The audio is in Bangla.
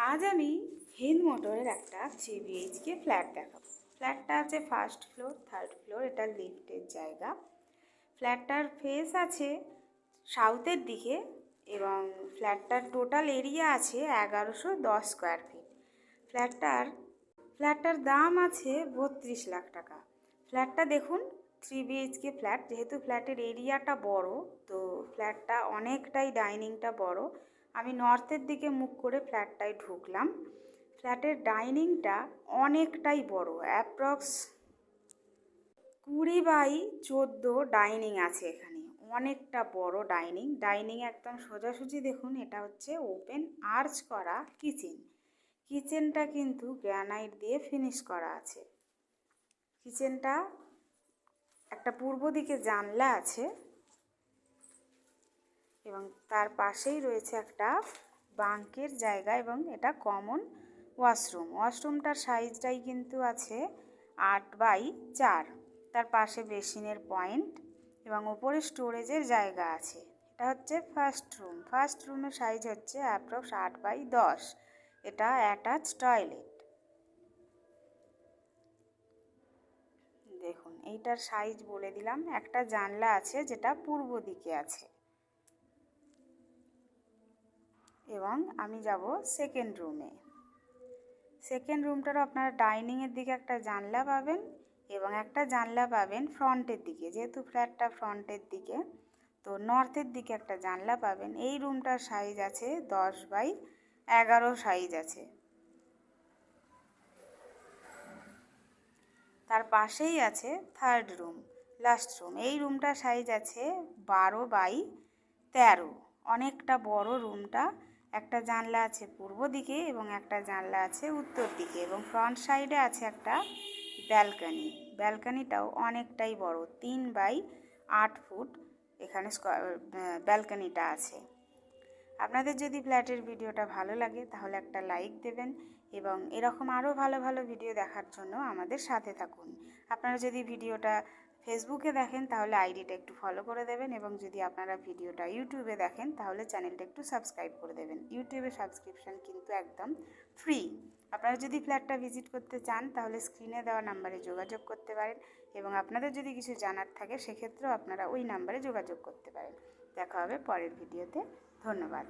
আজ আমি হিন্দ মোটরের একটা 3 BHK ফ্ল্যাট দেখাবো। ফ্ল্যাটটা আছে ফার্স্ট ফ্লোর, থার্ড ফ্লোর, এটা লিফটের জায়গা। ফ্ল্যাটটার ফেস আছে সাউথের দিকে এবং ফ্ল্যাটটার টোটাল এরিয়া আছে 1110 স্কোয়ার ফিট। ফ্ল্যাটটার দাম আছে 32 লাখ টাকা। ফ্ল্যাটটা দেখুন 3 BHK ফ্ল্যাট, যেহেতু ফ্ল্যাটের এরিয়াটা বড় তো ফ্ল্যাটটা অনেকটাই ডাইনিংটা বড়। আমি নর্থের দিকে মুখ করে ফ্ল্যাটটায় ঢুকলাম। ফ্ল্যাটের ডাইনিংটা অনেকটাই বড়, অ্যাপ্রক্স 20x14 ডাইনিং আছে এখানে। অনেকটা বড় ডাইনিং একদম সোজাসুজি দেখুন, এটা হচ্ছে ওপেন আর্চ করা কিচেনটা কিন্তু গ্রানাইট দিয়ে ফিনিশ করা আছে। কিচেনটা একটা পূর্ব দিকে জানলা আছে এবং তার পাশেই রয়েছে একটা বাঙ্কের জায়গা এবং এটা কমন ওয়াশরুমটার সাইজটাই কিন্তু আছে 8x4। তার পাশে বেসিনের পয়েন্ট এবং ওপরে স্টোরেজের জায়গা আছে। এটা হচ্ছে ফার্স্ট রুমের সাইজ হচ্ছে অ্যাপ্রক্স 8x10। এটা অ্যাটাচ টয়লেট। দেখুন এইটার সাইজ বলে দিলাম। একটা জানলা আছে যেটা পূর্ব দিকে আছে। এবং আমি যাব সেকেন্ড রুমটারও আপনারা ডাইনিংয়ের দিকে একটা জানলা পাবেন এবং একটা জানলা পাবেন ফ্রন্টের দিকে। যেহেতু ফ্ল্যাটটা ফ্রন্টের দিকে তো নর্থের দিকে একটা জানলা পাবেন। এই রুমটার সাইজ আছে 10x11 সাইজ আছে। তার পাশেই আছে থার্ড রুম, লাস্ট রুম। এই রুমটার সাইজ আছে 12x13। অনেকটা বড় রুমটা। একটা জানলা আছে পূর্ব দিকে এবং একটা জানলা আছে উত্তর দিকে এবং ফ্রন্ট সাইডে আছে একটা ব্যালকনিটাও অনেকটাই বড়, 3x8 ফুট এখানে ব্যালকনিটা আছে। আপনাদের যদি ফ্ল্যাটের ভিডিওটা ভালো লাগে তাহলে একটা লাইক দেবেন এবং এরকম আরও ভালো ভালো ভিডিও দেখার জন্য আমাদের সাথে থাকুন। আপনারা যদি ভিডিওটা ফেসবুকে দেখেন তাহলে আইডিটা একটু ফলো করে দেবেন এবং যদি আপনারা ভিডিওটা ইউটিউবে দেখেন তাহলে চ্যানেলটা একটু সাবস্ক্রাইব করে দেবেন। ইউটিউবে সাবস্ক্রিপশান কিন্তু একদম ফ্রি। আপনারা যদি ফ্ল্যাটটা ভিজিট করতে চান তাহলে স্ক্রিনে দেওয়া নাম্বারে যোগাযোগ করতে পারেন এবং আপনাদের যদি কিছু জানার থাকে সেক্ষেত্রেও আপনারা ওই নাম্বারে যোগাযোগ করতে পারেন। দেখা হবে পরের ভিডিওতে। ধন্যবাদ।